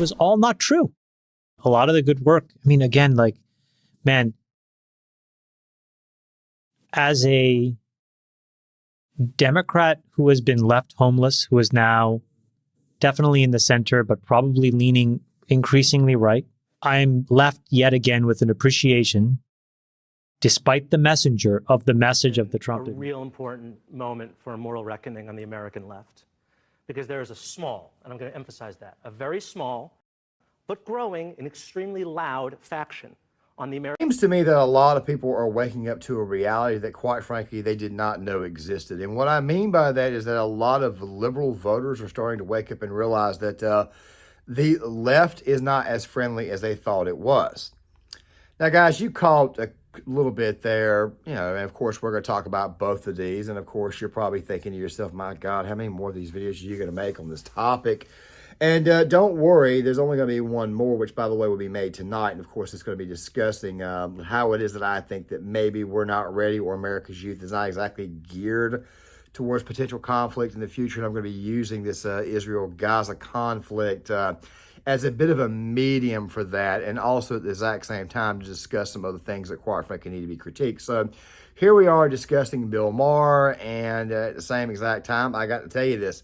was all not true. A lot of the good work. I mean, again, like, man, as a Democrat who has been left homeless, who is now definitely in the center, but probably leaning increasingly right, I'm left yet again with an appreciation, despite the messenger of the message of the Trump. A real important moment for a moral reckoning on the American left, because there is a small, and I'm going to emphasize that, a very small, but growing and extremely loud faction on the American. It seems to me that a lot of people are waking up to a reality that, quite frankly, they did not know existed. And what I mean by that is that a lot of liberal voters are starting to wake up and realize that the left is not as friendly as they thought it was. Now, guys, you caught a little bit there, and of course, we're going to talk about both of these. And of course, you're probably thinking to yourself, my God, how many more of these videos are you going to make on this topic? And don't worry, there's only going to be one more, which, by the way, will be made tonight. And, of course, it's going to be discussing how it is that I think that maybe we're not ready, or America's youth is not exactly geared towards potential conflict in the future. And I'm going to be using this Israel-Gaza conflict as a bit of a medium for that, and also at the exact same time to discuss some other things that, quite frankly, need to be critiqued. So here we are discussing Bill Maher, and at the same exact time, I got to tell you this.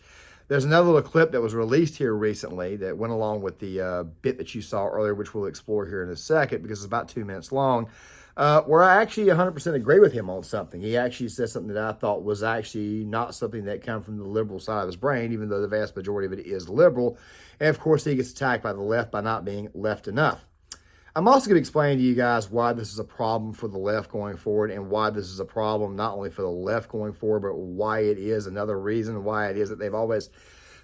There's another little clip that was released here recently that went along with the bit that you saw earlier, which we'll explore here in a second because it's about 2 minutes long, where I actually 100% agree with him on something. He actually said something that I thought was actually not something that came from the liberal side of his brain, even though the vast majority of it is liberal. And, of course, he gets attacked by the left by not being left enough. I'm also going to explain to you guys why this is a problem for the left going forward, and why this is a problem not only for the left going forward, but why it is another reason why it is that they've always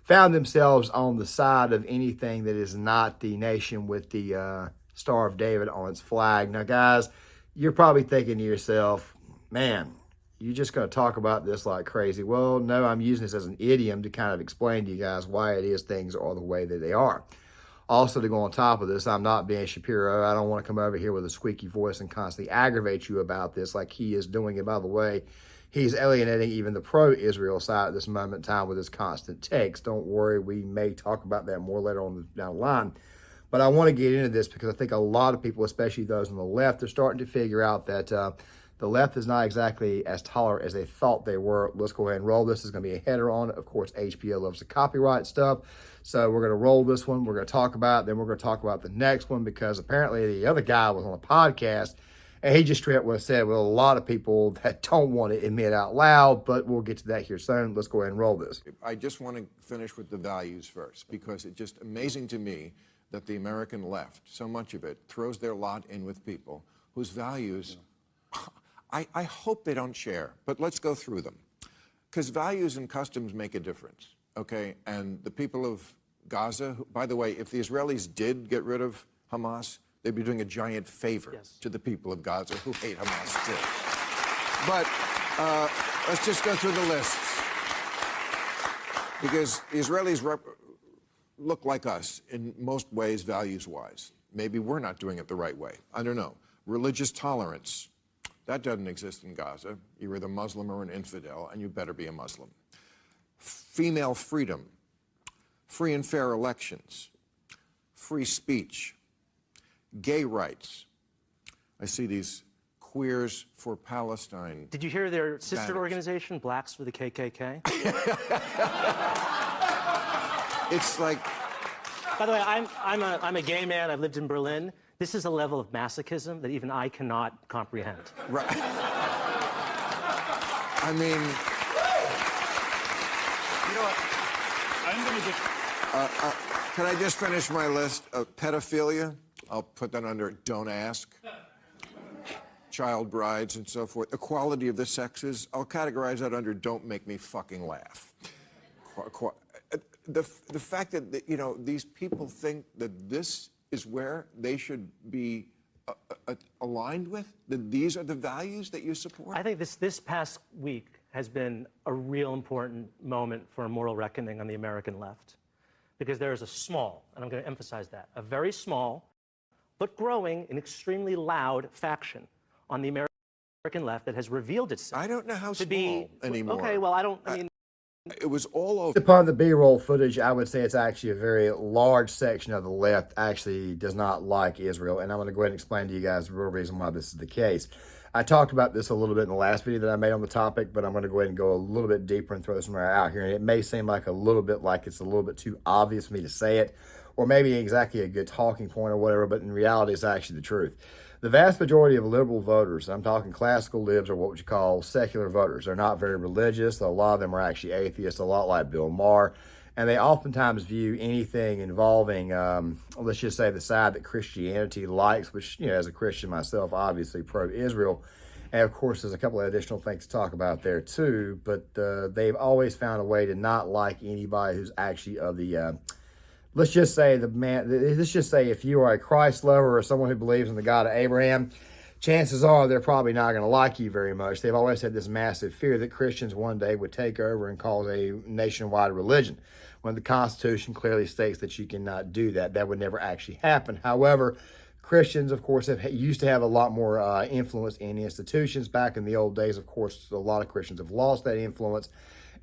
found themselves on the side of anything that is not the nation with the Star of David on its flag. Now, guys, you're probably thinking to yourself, man, you're just going to talk about this like crazy. Well, no, I'm using this as an idiom to kind of explain to you guys why it is things are the way that they are. Also, to go on top of this, I'm not Ben Shapiro. I don't want to come over here with a squeaky voice and constantly aggravate you about this like he is doing. And by the way, he's alienating even the pro-Israel side at this moment in time with his constant takes. Don't worry, we may talk about that more later on down the line. But I want to get into this because I think a lot of people, especially those on the left, are starting to figure out that the left is not exactly as tolerant as they thought they were. Let's go ahead and roll this. There's going to be a header on it. Of course, HBO loves the copyright stuff. So we're going to roll this one. We're going to talk about it. Then we're going to talk about the next one because apparently the other guy was on a podcast and he just straight up what said with a lot of people that don't want to admit out loud, but we'll get to that here soon. Let's go ahead and roll this. I just want to finish with the values first because it's just amazing to me that the American left, so much of it, throws their lot in with people whose values I hope they don't share, but let's go through them. Because values and customs make a difference, okay? And the people of Gaza, by the way, if the Israelis did get rid of Hamas, they'd be doing a giant favor to the people of Gaza who hate Hamas too. But let's just go through the lists. Because the Israelis look like us in most ways, values-wise. Maybe we're not doing it the right way. I don't know. Religious tolerance. That doesn't exist in Gaza. You're either Muslim or an infidel, and you better be a Muslim. Female freedom, free and fair elections, free speech, gay rights. I see these Queers for Palestine. Did you hear their sister organization, Blacks for the KKK? It's like... By the way, I'm a gay man. I've lived in Berlin. This is a level of masochism that even I cannot comprehend. Right. I mean... You know what? I'm going to just... can I just finish my list of pedophilia? I'll put that under don't ask. Child brides and so forth. Equality of the sexes, I'll categorize that under don't make me fucking laugh. The fact that, you know, these people think that this is where they should be aligned with, that these are the values that you support? I think this past week has been a real important moment for a moral reckoning on the American left, because there is a small, and I'm going to emphasize that, a very small, but growing and extremely loud faction on the American left that has revealed itself. I don't know how small anymore. Okay, well, I mean... It was all over. Upon the B-roll footage, I would say it's actually a very large section of the left actually does not like Israel. And I'm going to go ahead and explain to you guys the real reason why this is the case. I talked about this a little bit in the last video that I made on the topic, but I'm going to go ahead and go a little bit deeper and throw this one out here. And it may seem like it's a little bit too obvious for me to say it, or maybe exactly a good talking point or whatever, but in reality, it's actually the truth. The vast majority of liberal voters, I'm talking classical libs or what would you call secular voters, they're not very religious. A lot of them are actually atheists, a lot like Bill Maher. And they oftentimes view anything involving, let's just say, the side that Christianity likes, which, as a Christian myself, obviously pro-Israel. And of course, there's a couple of additional things to talk about there too. But they've always found a way to not like anybody who's actually of the let's just say if you are a Christ lover or someone who believes in the God of Abraham, chances are they're probably not going to like you very much. They've always had this massive fear that Christians one day would take over and cause a nationwide religion, when the Constitution clearly states that you cannot do that. That would never actually happen. However, Christians, of course, used to have a lot more influence in institutions. Back in the old days, of course, a lot of Christians have lost that influence.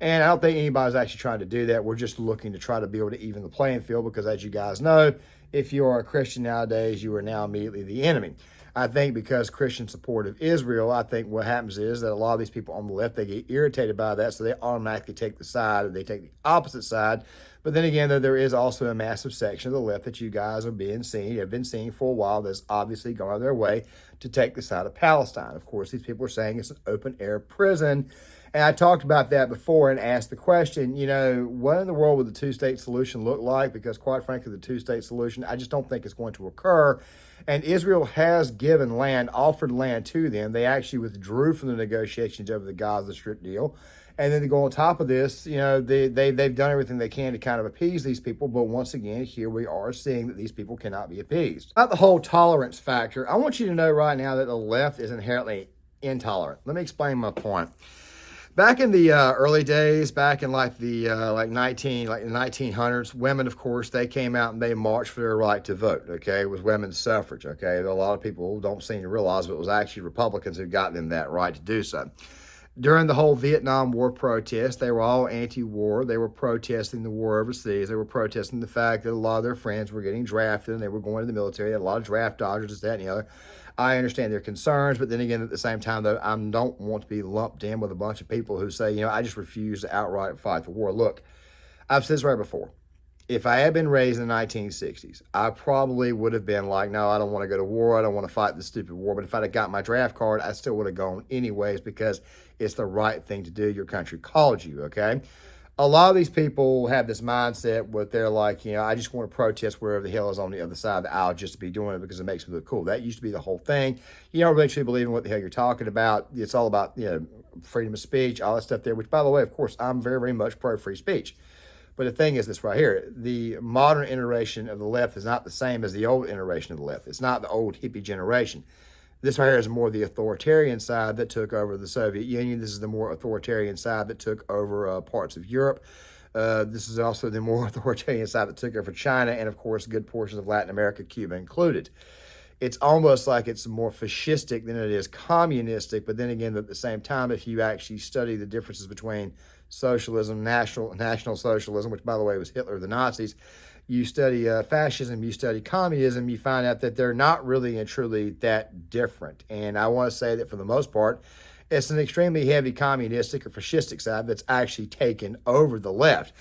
And I don't think anybody's actually trying to do that. We're just looking to try to be able to even the playing field because, as you guys know, if you are a Christian nowadays, you are now immediately the enemy. I think because Christian support of Israel, I think what happens is that a lot of these people on the left, they get irritated by that, so they automatically take the side, or they take the opposite side. But then again, though, there is also a massive section of the left that you guys have been seeing for a while that's obviously gone out of their way to take the side of Palestine. Of course, these people are saying it's an open-air prison. And I talked about that before and asked the question, what in the world would the two-state solution look like? Because quite frankly, the two-state solution, I just don't think it's going to occur. And Israel has given land, offered land to them. They actually withdrew from the negotiations over the Gaza Strip deal. And then to go on top of this, they've done everything they can to kind of appease these people. But once again, here we are seeing that these people cannot be appeased. About the whole tolerance factor, I want you to know right now that the left is inherently intolerant. Let me explain my point. Back in the early days, back in the 1900s, women, of course, they came out and they marched for their right to vote. Okay, it was women's suffrage. Okay, a lot of people don't seem to realize, but it was actually Republicans who got them that right to do so. During the whole Vietnam War protest, they were all anti-war. They were protesting the war overseas. They were protesting the fact that a lot of their friends were getting drafted and they were going to the military. They had a lot of draft dodgers, this, that, and the other. I understand their concerns, but then again, at the same time, though, I don't want to be lumped in with a bunch of people who say, I just refuse to outright fight the war. Look, I've said this right before. If I had been raised in the 1960s, I probably would have been like, no, I don't want to go to war. I don't want to fight this stupid war. But if I'd have got my draft card, I still would have gone anyways because it's the right thing to do. Your country called you, okay? A lot of these people have this mindset where they're like, I just want to protest wherever the hell is on the other side of the aisle just to be doing it because it makes me look cool. That used to be the whole thing. You don't really truly believe in what the hell you're talking about. It's all about, freedom of speech, all that stuff there, which, by the way, of course, I'm very, very much pro-free speech. But the thing is this right here. The modern iteration of the left is not the same as the old iteration of the left. It's not the old hippie generation. This right here is more the authoritarian side that took over the Soviet Union. This is the more authoritarian side that took over parts of Europe. This is also the more authoritarian side that took over China and, of course, good portions of Latin America, Cuba included. It's almost like it's more fascistic than it is communistic. But then again, at the same time, if you actually study the differences between socialism, national socialism, which, by the way, was Hitler, the Nazis, you study fascism, you study communism, you find out that they're not really and truly that different. And I want to say that for the most part, it's an extremely heavy communistic or fascistic side that's actually taken over the left.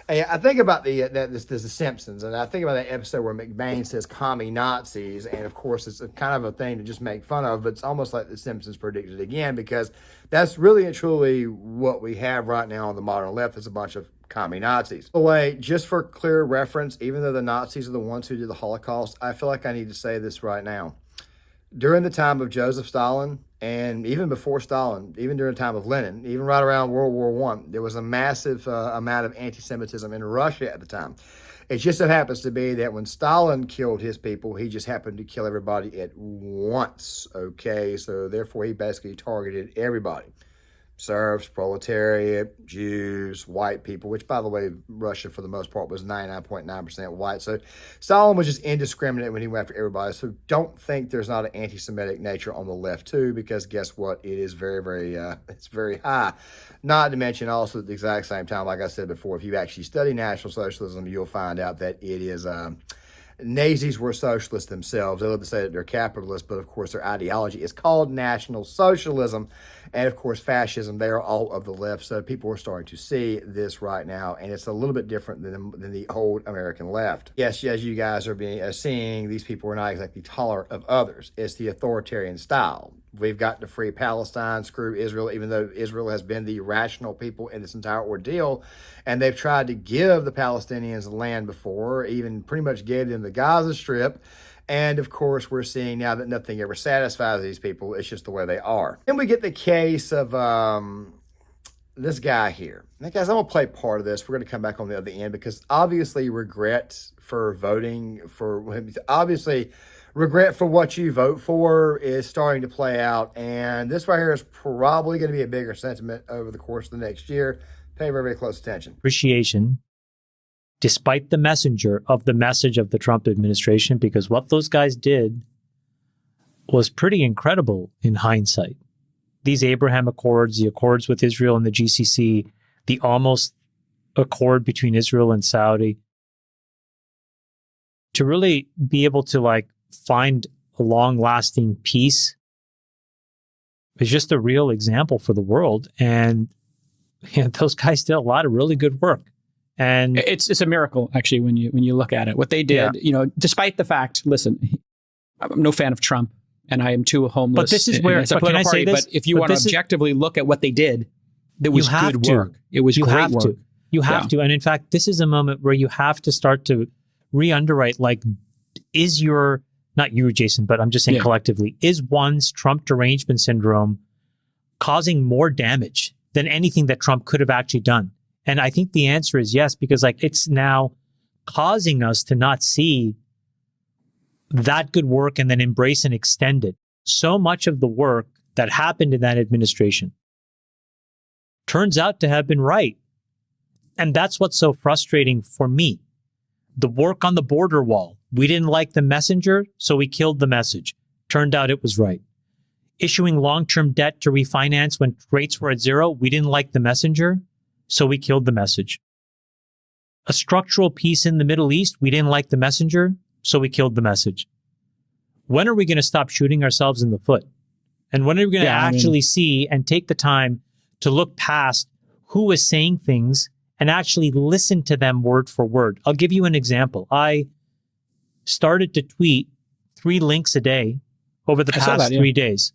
And I think about the Simpsons, and I think about that episode where McBain says commie Nazis, and of course it's a kind of a thing to just make fun of, but it's almost like the Simpsons predicted again, because that's really and truly what we have right now on the modern left is a bunch of commie Nazis. By the way, just for clear reference, even though the Nazis are the ones who did the Holocaust, I feel like I need to say this right now. During the time of Joseph Stalin, and even before Stalin, even during the time of Lenin, even right around World War I, there was a massive amount of anti-Semitism in Russia at the time. It just so happens to be that when Stalin killed his people, he just happened to kill everybody at once, okay? So therefore, he basically targeted everybody. serfs, proletariat, Jews, white people, which, by the way, Russia, for the most part, was 99.9% white. So Stalin was just indiscriminate when he went after everybody. So don't think there's not an anti-Semitic nature on the left, too, because guess what? It is very, very, it's very high. Not to mention also at the exact same time, like I said before, if you actually study National Socialism, you'll find out that it is... Nazis were socialists themselves. They love to say that they're capitalists, but of course their ideology is called National Socialism. And of course fascism, they are all of the left. So people are starting to see this right now, and it's a little bit different than the old American left. Yes, as you guys are seeing, these people are not exactly tolerant of others. It's the authoritarian style. We've got to free Palestine, screw Israel, even though Israel has been the rational people in this entire ordeal. And they've tried to give the Palestinians land before, even pretty much gave them the Gaza Strip. And of course, we're seeing now that nothing ever satisfies these people. It's just the way they are. Then we get the case of this guy here. Now, guys, I'm going to play part of this. We're going to come back on the other end because obviously regret for voting for him. Obviously, regret for what you vote for is starting to play out. And this right here is probably going to be a bigger sentiment over the course of the next year. Pay very, very close attention. Appreciation, despite the messenger of the message of the Trump administration, because what those guys did was pretty incredible in hindsight. These Abraham Accords, the accords with Israel and the GCC, the almost accord between Israel and Saudi, to really be able to find a long-lasting peace is just a real example for the world. And those guys did a lot of really good work. And it's a miracle, actually, when you look at it. What they did, despite the fact, listen, I'm no fan of Trump, and I am too homeless. But this is where, it's a political party. But if you want to objectively look at what they did, there was good work. It was great work. You have to. And in fact, this is a moment where you have to start to re-underwrite, is your, not you, Jason, but I'm just saying collectively, is one's Trump derangement syndrome causing more damage than anything that Trump could have actually done? And I think the answer is yes, because it's now causing us to not see that good work and then embrace and extend it. So much of the work that happened in that administration turns out to have been right. And that's what's so frustrating for me. The work on the border wall. We didn't like the messenger, so we killed the message. Turned out it was right. Issuing long-term debt to refinance when rates were at zero. We didn't like the messenger, so we killed the message. A structural peace in the Middle East. We didn't like the messenger, so we killed the message. When are we going to stop shooting ourselves in the foot? And when are we going to actually see and take the time to look past who is saying things and actually listen to them word for word? I'll give you an example. I started to tweet 3 links a day over the past 3 days.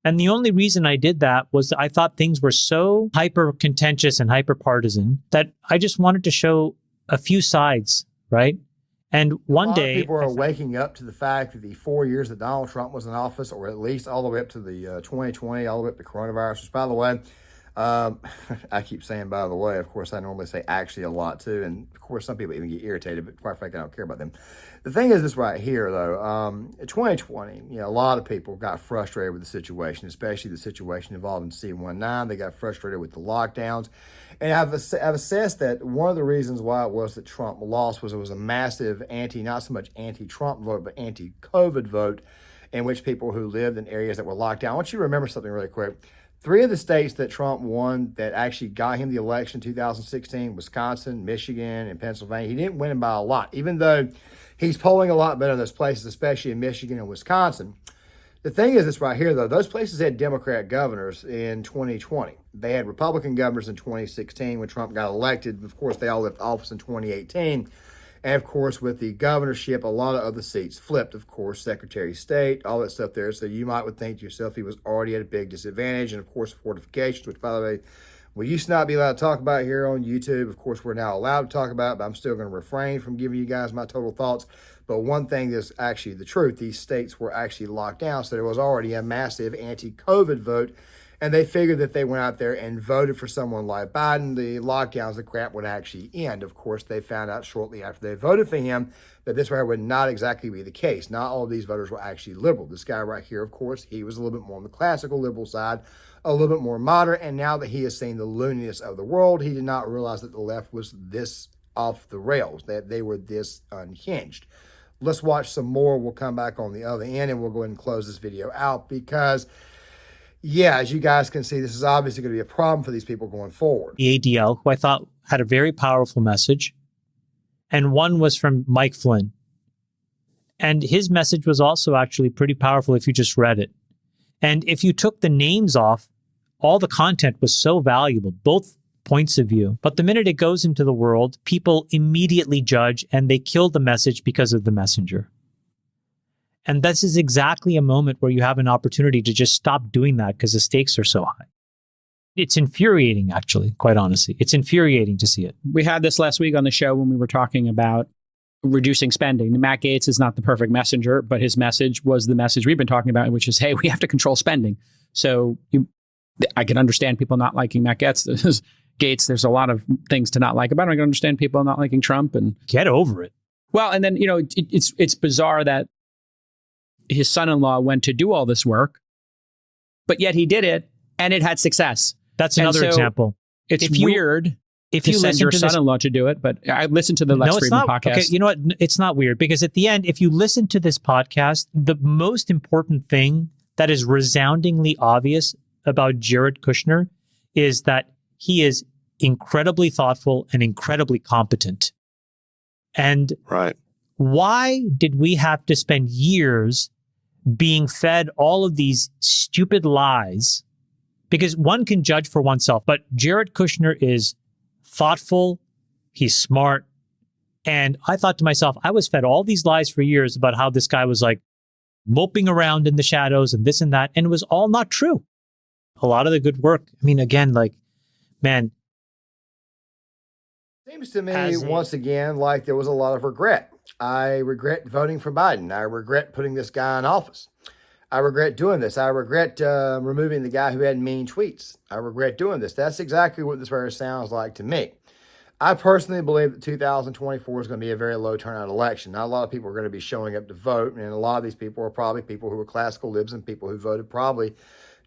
And the only reason I did that was I thought things were so hyper contentious and hyper partisan that I just wanted to show a few sides, right? And one day people are waking up to the fact that the 4 years that Donald Trump was in office, or at least all the way up to the 2020, all the way up to coronavirus, which, by the way, I keep saying, by the way, of course, I normally say actually a lot too. And of course, some people even get irritated, but quite frankly, I don't care about them. The thing is this right here, though, 2020, a lot of people got frustrated with the situation, especially the situation involving C-19. They got frustrated with the lockdowns. And I've assessed that one of the reasons why it was that Trump lost was it was a massive not so much anti-Trump vote, but anti-COVID vote in which people who lived in areas that were locked down. I want you to remember something really quick. 3 of the states that Trump won that actually got him the election in 2016, Wisconsin, Michigan, and Pennsylvania. He didn't win them by a lot, even though he's polling a lot better in those places, especially in Michigan and Wisconsin. The thing is this right here, though. Those places had Democrat governors in 2020. They had Republican governors in 2016 when Trump got elected. Of course, they all left office in 2018. And, of course, with the governorship, a lot of other seats flipped, of course, Secretary of State, all that stuff there. So you would think to yourself he was already at a big disadvantage. And, of course, fortifications, which, by the way, we used to not be allowed to talk about here on YouTube. Of course, we're now allowed to talk about it, but I'm still going to refrain from giving you guys my total thoughts. But one thing is actually the truth. These states were actually locked down, so there was already a massive anti-COVID vote. And they figured that they went out there and voted for someone like Biden, the lockdowns, the crap would actually end. Of course, they found out shortly after they voted for him that this right would not exactly be the case. Not all of these voters were actually liberal. This guy right here, of course, he was a little bit more on the classical liberal side a little bit more moderate. And now that he has seen the looniness of the world, he did not realize that the left was this off the rails, that they were this unhinged. Let's watch some more. We'll come back on the other end and we'll go ahead and close this video out because, yeah, as you guys can see, this is obviously going to be a problem for these people going forward. The ADL, who I thought had a very powerful message, and one was from Mike Flynn. And his message was also actually pretty powerful if you just read it. And if you took the names off, all the content was so valuable, both points of view. But the minute it goes into the world, people immediately judge and they kill the message because of the messenger. And this is exactly a moment where you have an opportunity to just stop doing that because the stakes are so high. It's infuriating, actually, quite honestly. It's infuriating to see it. We had this last week on the show when we were talking about reducing spending. Matt Gaetz is not the perfect messenger, but his message was the message we've been talking about, which is, hey, we have to control spending. So I can understand people not liking Matt Gaetz. There's a lot of things to not like about him. I can understand people not liking Trump. And get over it. Well, and then, it's bizarre that his son-in-law went to do all this work, but yet he did it and it had success. That's another example. It's weird if you send your son-in-law to do it, but I listened to the Lex Fridman podcast. Okay, you know what? It's not weird because at the end, if you listen to this podcast, the most important thing that is resoundingly obvious about Jared Kushner is that he is incredibly thoughtful and incredibly competent. And why did we have to spend years being fed all of these stupid lies? Because one can judge for oneself, but Jared Kushner is thoughtful, he's smart. And I thought to myself, I was fed all these lies for years about how this guy was like moping around in the shadows and this and that. And it was all not true. A lot of the good work. I mean, again, like, man. Seems to me, once again, like there was a lot of regret. I regret voting for Biden. I regret putting this guy in office. I regret doing this. I regret removing the guy who had mean tweets. I regret doing this. That's exactly what this very sounds like to me. I personally believe that 2024 is going to be a very low turnout election. Not a lot of people are going to be showing up to vote, and a lot of these people are probably people who were classical libs and people who voted probably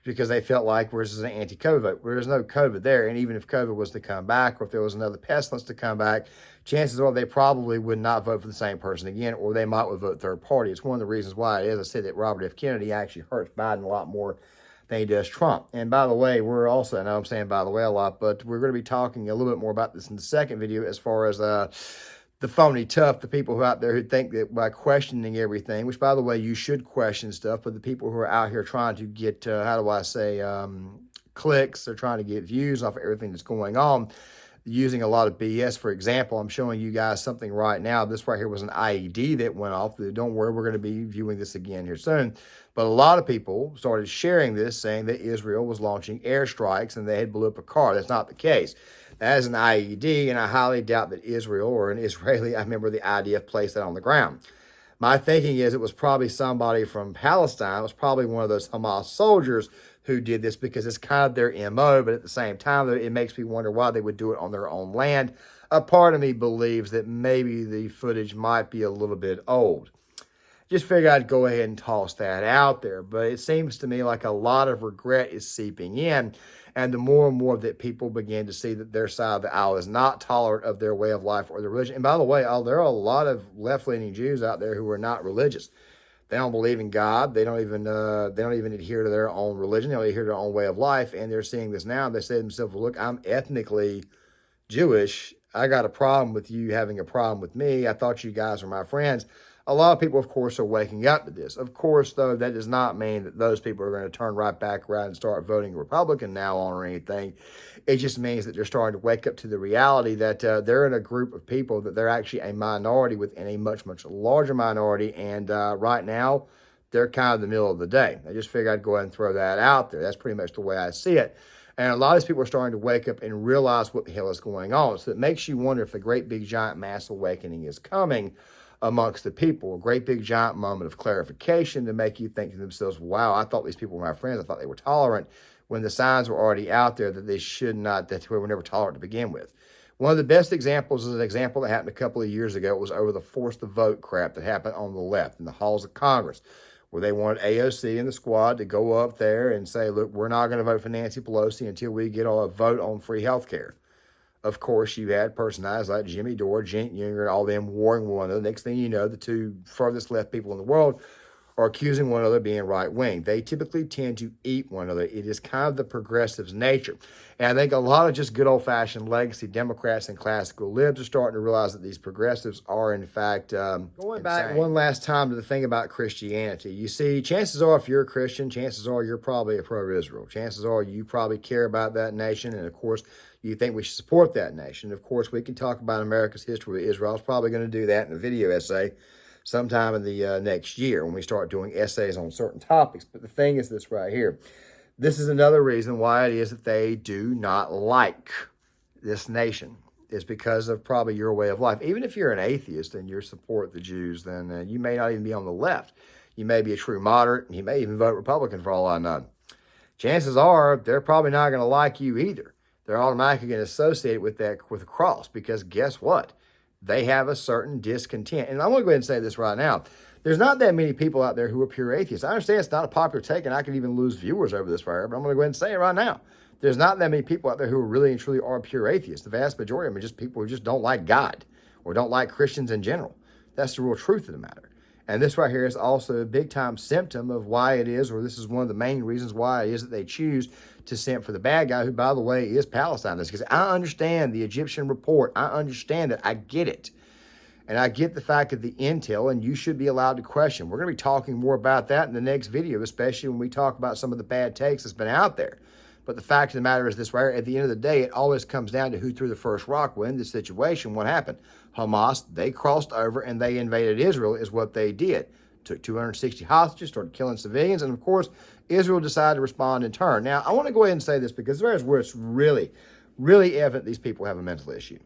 because they felt like this is an anti-COVID vote. There's no COVID there, and even if COVID was to come back or if there was another pestilence to come back, chances are they probably would not vote for the same person again, or they might would vote third party. It's one of the reasons why, as I said, that Robert F. Kennedy actually hurts Biden a lot more than he does Trump. And by the way, we're also, I know I'm saying by the way a lot, but we're going to be talking a little bit more about this in the second video as far as the phony tough, the people who are out there who think that by questioning everything, which by the way, you should question stuff, but the people who are out here trying to get, clicks, they're trying to get views off of everything that's going on, using a lot of BS. For example, I'm showing you guys something right now. This right here was an IED that went off. Don't worry, we're going to be viewing this again here soon. But a lot of people started sharing this, saying that Israel was launching airstrikes and they had blew up a car. That's not the case. That is an IED, and I highly doubt that Israel or an Israeli, I remember the IDF placed that on the ground. My thinking is it was probably somebody from Palestine. It was probably one of those Hamas soldiers who did this because it's kind of their MO, but at the same time, it makes me wonder why they would do it on their own land. A part of me believes that maybe the footage might be a little bit old. Just figured I'd go ahead and toss that out there, but it seems to me like a lot of regret is seeping in, and the more and more that people begin to see that their side of the aisle is not tolerant of their way of life or their religion. And by the way, there are a lot of left-leaning Jews out there who are not religious. They don't believe in God. They don't even adhere to their own religion. They don't adhere to their own way of life. And they're seeing this now. They say to themselves, well, look, I'm ethnically Jewish. I got a problem with you having a problem with me. I thought you guys were my friends. A lot of people, of course, are waking up to this. Of course, though, that does not mean that those people are going to turn right back around and start voting Republican now on or anything. It just means that they're starting to wake up to the reality that they're in a group of people that they're actually a minority within a much, much larger minority. And right now, they're kind of the middle of the day. I just figured I'd go ahead and throw that out there. That's pretty much the way I see it. And a lot of these people are starting to wake up and realize what the hell is going on. So it makes you wonder if the great big giant mass awakening is coming amongst the people, a great big giant moment of clarification to make you think to themselves, wow, I thought these people were my friends. I thought they were tolerant, when the signs were already out there that they should not, that we were never tolerant to begin with. One of the best examples is an example that happened a couple of years ago. It was over the force to vote crap that happened on the left in the halls of Congress, where they wanted AOC and the squad to go up there and say, look, we're not going to vote for Nancy Pelosi until we get a vote on free health care. Of course, you had personalities like Jimmy Dore, Cenk Uygur, and all them warring one another. Next thing you know, the two furthest left people in the world are accusing one another of being right-wing. They typically tend to eat one another. It is kind of the progressives' nature. And I think a lot of just good old-fashioned legacy Democrats and classical libs are starting to realize that these progressives are, in fact, going back one last time to the thing about Christianity. You see, chances are if you're a Christian, chances are you're probably a pro-Israel. Chances are you probably care about that nation, and of course, you think we should support that nation. Of course, we can talk about America's history with Israel. I was probably going to do that in a video essay sometime in the next year when we start doing essays on certain topics. But the thing is this right here. This is another reason why it is that they do not like this nation. It's because of probably your way of life. Even if you're an atheist and you support the Jews, then you may not even be on the left. You may be a true moderate. You may even vote Republican for all I know. Chances are they're probably not going to like you either. They're automatically going to associate with that with the cross because guess what? They have a certain discontent. And I'm going to go ahead and say this right now. There's not that many people out there who are pure atheists. I understand it's not a popular take, and I could even lose viewers over this fire, but I'm going to go ahead and say it right now. There's not that many people out there who really and truly are pure atheists. The vast majority of them are just people who just don't like God or don't like Christians in general. That's the real truth of the matter. And this right here is also a big-time symptom of why it is, or this is one of the main reasons why it is that they choose to simp for the bad guy, who, by the way, is Palestine. This because I understand the Egyptian report. I understand it. I get it. And I get the fact of the intel, and you should be allowed to question. We're going to be talking more about that in the next video, especially when we talk about some of the bad takes that's been out there. But the fact of the matter is this, right? At the end of the day, it always comes down to who threw the first rock. Well, in this situation, what happened? Hamas, they crossed over and they invaded Israel is what they did. Took 260 hostages, started killing civilians, and of course, Israel decided to respond in turn. Now, I want to go ahead and say this because there's where it's really, really evident these people have a mental issue.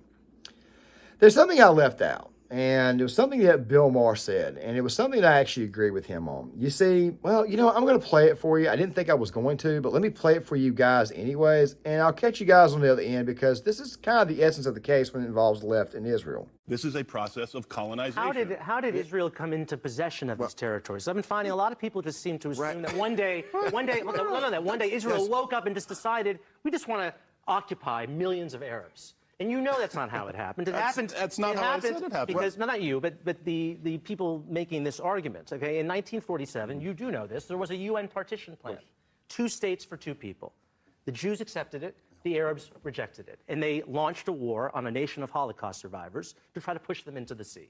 There's something I left out. And it was something that Bill Maher said, and it was something that I actually agree with him on. You see, well, you know, I'm going to play it for you. I didn't think I was going to, but let me play it for you guys anyways, and I'll catch you guys on the other end because this is kind of the essence of the case when it involves the left in Israel. This is a process of colonization. How did Israel come into possession of these territories? I've been finding a lot of people just seem to assume that one day Israel woke up and just decided we just want to occupy millions of Arabs. And you know that's not how it happened. That's not how I said it happened. Because, no, not you, but the people making this argument, okay? In 1947, you do know this, there was a UN partition plan. 2 states for 2 people. The Jews accepted it, the Arabs rejected it. And they launched a war on a nation of Holocaust survivors to try to push them into the sea.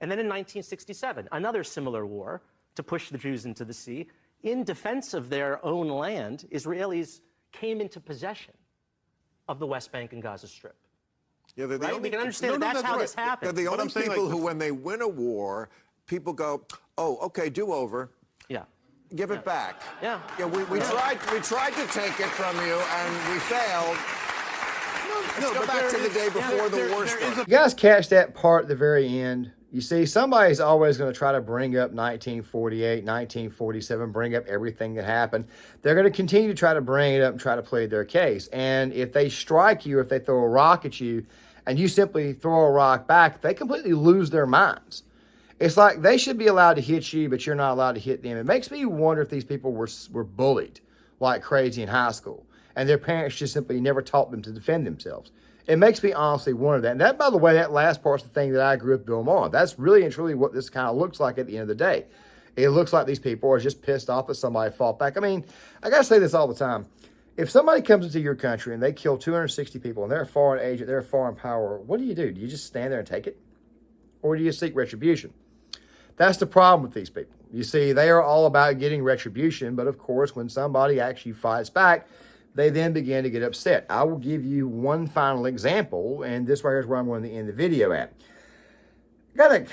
And then in 1967, another similar war to push the Jews into the sea. In defense of their own land, Israelis came into possession of the West Bank and Gaza Strip. Yeah, they're the right? only, We can understand that's how this happened. They're the only saying, people like, who, when they win a war, people go, "Oh, okay, do over. Yeah. Give it back." Yeah. Yeah. We tried to take it from you, and we failed. Let's go back to the day before the war started. You guys catch that part at the very end? You see, somebody's always going to try to bring up 1948, 1947, bring up everything that happened. They're going to continue to try to bring it up and try to play their case. And if they strike you, if they throw a rock at you, and you simply throw a rock back, they completely lose their minds. It's like they should be allowed to hit you, but you're not allowed to hit them. It makes me wonder if these people were bullied like crazy in high school, and their parents just simply never taught them to defend themselves. It makes me honestly wonder that. And that, by the way, that last part's the thing that I agree with Bill Maher. That's really and truly what this kind of looks like at the end of the day. It looks like these people are just pissed off that somebody fought back. I mean, I got to say this all the time. If somebody comes into your country and they kill 260 people and they're a foreign agent, they're a foreign power, what do? Do you just stand there and take it? Or do you seek retribution? That's the problem with these people. You see, they are all about getting retribution, but of course, when somebody actually fights back, they then begin to get upset. I will give you one final example, and this right here is where I'm going to end the video at. I got a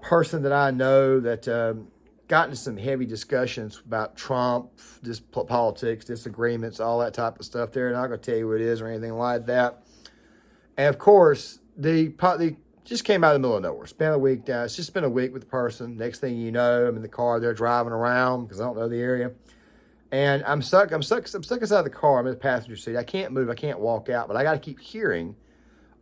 person that I know that got into some heavy discussions about Trump, politics, disagreements, all that type of stuff there. And I'm not going to tell you what it is or anything like that. And of course, they just came out of the middle of nowhere. Spent a week down. It's just been a week with the person. Next thing you know, I'm in the car. They're driving around because I don't know the area. And I'm stuck inside the car. I'm in the passenger seat. I can't move. I can't walk out. But I got to keep hearing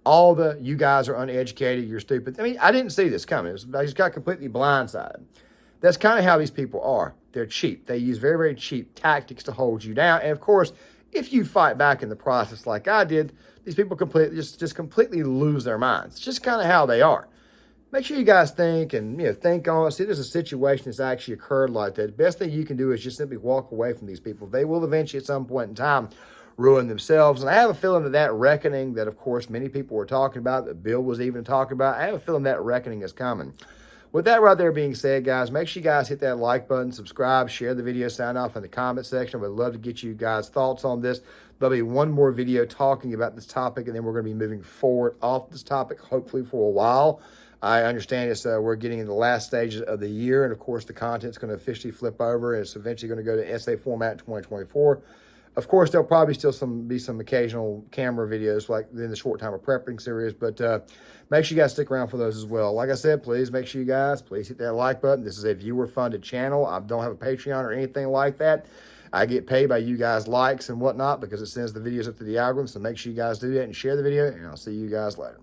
all the, you guys are uneducated, you're stupid. I mean, I didn't see this coming. I just got completely blindsided. That's kind of how these people are. They're cheap. They use very, very cheap tactics to hold you down. And of course, if you fight back in the process like I did, these people completely just completely lose their minds. It's just kind of how they are. Make sure you guys think and think on it. See, there's a situation that's actually occurred like that. The best thing you can do is just simply walk away from these people. They will eventually at some point in time ruin themselves. And I have a feeling that reckoning that, of course, many people were talking about, that Bill was even talking about, I have a feeling that reckoning is coming. With that right there being said, guys, make sure you guys hit that like button, subscribe, share the video, sign off in the comment section. I would love to get you guys' thoughts on this. There'll be one more video talking about this topic, and then we're going to be moving forward off this topic, hopefully for a while. I understand we're getting in the last stages of the year, and of course, the content's going to officially flip over, and it's eventually going to go to essay format in 2024. Of course, there'll probably still be some occasional camera videos like in the short time of prepping series, but make sure you guys stick around for those as well. Like I said, please make sure you guys, please hit that like button. This is a viewer-funded channel. I don't have a Patreon or anything like that. I get paid by you guys' likes and whatnot because it sends the videos up to the algorithm, so make sure you guys do that and share the video, and I'll see you guys later.